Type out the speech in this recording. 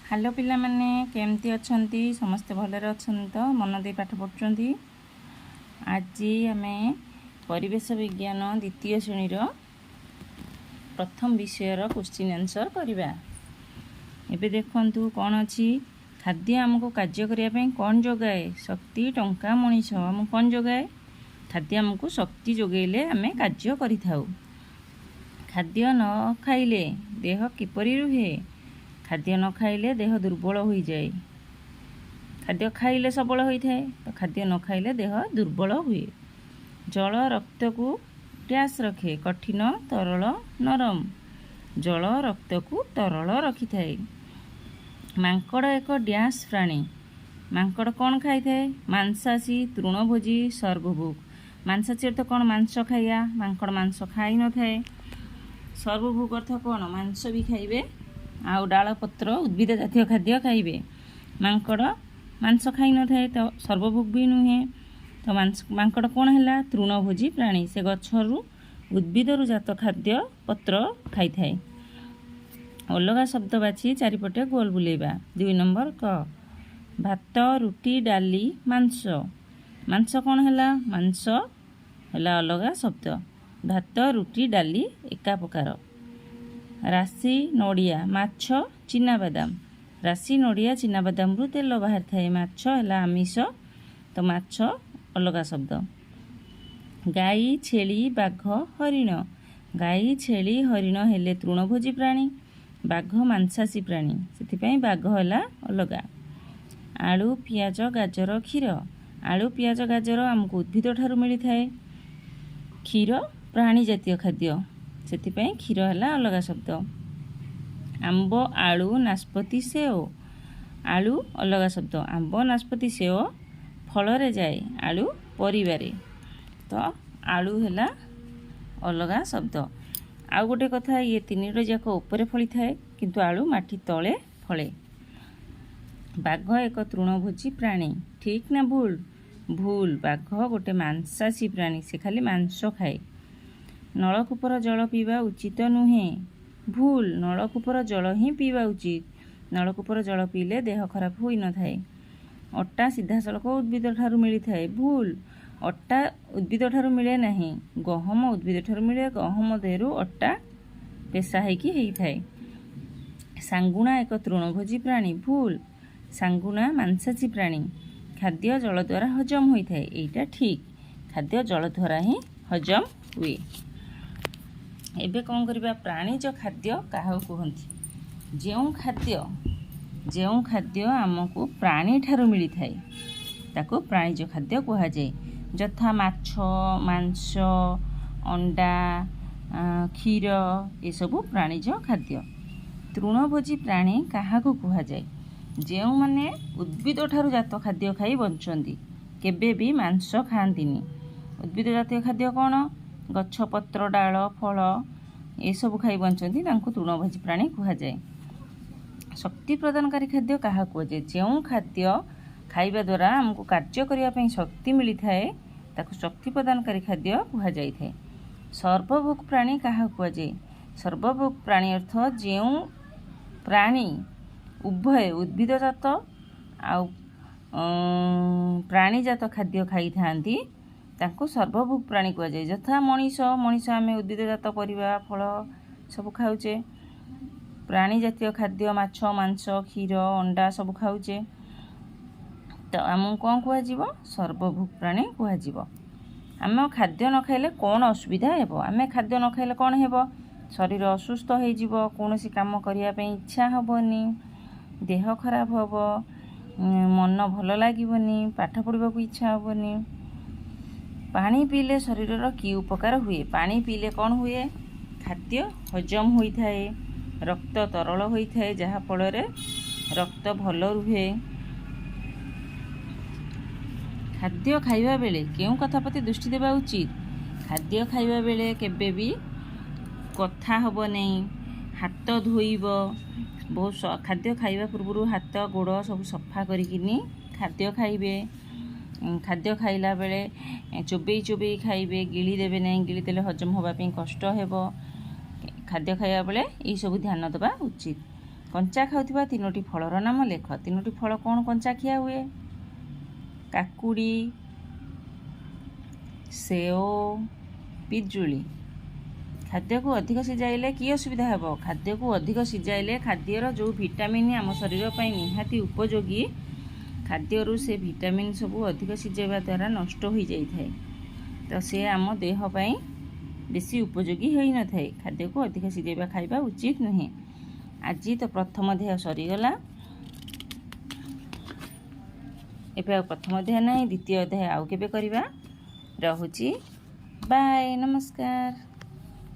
Hello पिला माने केमती अछंती समस्ते भलरे अछंती तो मन दे पाठ पढ़ुचंती। आज आमे परिवेश विज्ञान द्वितीय श्रेणी प्रथम विषयर क्वेश्चन आंसर करबा। एबे देखंतु कोन अछि खाद्य हमको कार्य करिया पई कोन जोगाए शक्ति टंका मनीष हम कोन जोगाए खाद्य हमको शक्ति जोगेले आमे कार्य करिथाउ। खाद्य न खाइले देह किपरि रुहे खाद्य न खाइले देह दुर्बल हो जाए। खाद्य खाइले सबल होता है तो खाद्य न खाइले देह दुर्बल हुए। जल रक्त को डैश रखे कठिन तरल नरम जल रक्त को तरल रखी थाए। मांकड़ एक डैश प्राणी मांकड़ कौन खाई थाए मांसाशी तृणभोजी सर्वभोग। मांसाशी अर्थ कौन मांस खाइया मांकड़ मांस खाई न थाए। सर्वभोग अर्थ कौन मांस भी खाइबे आउ डाल पत्र उद्भिद जातीय खाद्य खाइबे। मांकड़ मांस खाई न थाए तो सर्वभोग भी नुहे तो मांकड़ कौन है तृणभोजी प्राणी से गछरु उद्भिदरु जात खाद्य पत्र खाई थाए। अलगा शब्द बाछी चारिपटे गोल बुलेबा। 2 नंबर क भात रुटी डाली मांस मांस कौन है मांस है अलगा शब्द भात रुटी डाली एका प्रकार। राशि नड़िया माछ चिनाबादाम राशि नड़िया चिनाबादाम रु तेल बाहर थाए। माछ है आमिष तो माछ अलगा शब्द। गाई छेली बाघ हरिण गाई छेली हरिण हेले तृणभोजी प्राणी बाघ मांसाशी प्राणी से बाघ है अलगा। आलू पियाज गाजर क्षीर आलू पियाज गाजर आमको उद्भिद ठारू मिली थाए। क्षीर प्राणी जातीय खाद्य से क्षीर है अलगा शब्द। आंब आलू नाशपति सेव आलू अलगा शब्द आंब नाशपति सेव फल रे जाए आलू परिवारे तो आलू है अलगा शब्द। आउ गोटे कथा ये तीन जाक ऊपर फली थाए किंतु आलू माटी तले फले। बाघ एक तृणभोजी प्राणी ठीक ना भूल भूल बाघ गोटे मांसाशी प्राणी से खाली मांस खाए। नलकूपर जल पीवा उचित नुहे भूल नलकूपर जल ही पीवा उचित नलकूपर जल पीले देह खराब होई न थाए। अट्टा सीधा सड़क उद्भिद ठारू मिली थाए भूल अट्टा उद्भिद ठारू मिले नहीं गहम उद्भिद ठारू मिले गहम देहरु अट्टा पेशा हेकी हेई थाए। सांगुणा एक तृणभोजी प्राणी भूल सांगुणा मांसाशी प्राणी खाद्य जल द्वारा हजम होई थाए एटा ठीक खाद्य जल द्वारा ही हजम हुए। एबे कौन करबा प्राणीज खाद्य काहा कहंती जेउ खाद्य आमको प्राणी ठारू मिली थाए ताको प्राणीज खाद्य कहा जाए। जथा माछ मांस अंडा क्षीर ये सब प्राणीज खाद्य। तृणभोजी प्राणी काहा कहा जाए जेउ माने उद्भिद ठारू जात खाद्य खाई बंचंती केबे भी मांस खाआंतीनी। उद्भिद जातीय खाद्य कौन गछ पत्र डाल फल ये सब खाई बंचती तृणभोजी प्राणी कहा जाए। शक्ति प्रदानकारी खाद्य क्या कहुए जो खाद्य खाइबा द्वारा आमको कार्य करने शक्ति मिली थाए ताको शक्ति प्रदानकारी खाद्य कहा जाए थाए। सर्वभोग प्राणी क्या कहुए सर्वभोग प्राणी अर्थ जो प्राणी उभय उद्भिदजात आ प्राणीजात खाद्य खाई थांती ताको सर्वभोग प्राणी कहा जाए। यथा मनीष मनीष आम उद्भिदजात परिबा फल सब खाऊचे प्राणी जातीय खाद्य माछ मांस क्षीर अंडा सब खाऊचे तो आम कौन कह सर्वभोग प्राणी कह। आम खाद्य न खाइले कौन असुविधा है आम खाद्य न खाइले कौन है शरीर असुस्थ हो कौन सी काम करने इच्छा हेनी देह खराब हम मन भल लगे पाठ पढ़ा इच्छा हेनी। पानी पीले शरीर की उपकार हुए पानी पीले कौन हुए खाद्य हजम होता है रक्त तरल होता है जहाँ फल रक्त भल रुहे। खाद्य खाइबा बेले केउ कथा प्रति दृष्टि देवा उचित खाद्य खाइबा बेले केबे भी कथा हब नहीं हाथ धोइब बहुत खाद्य खाइबा पूर्व हाथ गोड़ सब सफा करिकिनी खाद्य खाइबे। खाद्य खाइला बेले चोबई चोबई खाइबे गिली देबे नहीं गिली देले हजम होबा पे कष्ट हेबो। खाद्य खाइबा बेले यही सब ध्यान देवा उचित। कंचा खाउथिबा तीनोटी फलर नाम लेख। तीनोटी फल कौन कंचा खिया हुए? काकुड़ी, सेओ, पिजुली। खाद्य को अधिक सिझाइले कि असुविधा हेब? खाद्य को अधिक सिझाइले खाद्यर जो विटामिन आम शरीर पर निहाती उपयोगी खाद्यरू से विटामिन सबू अधिक सिझाइबा द्वारा नष्ट हो जाए, तो से आम देह पाई बेसी उपयोगी हो न थाए। खाद्य को अधिक सिझाइबा खाइबा उचित नुहे। आज तो प्रथम अध्याय सरीगला। एबे प्रथम अध्याय ना, द्वितीय अध्याय आउ केबे करिबा। रहुची, बाय, नमस्कार।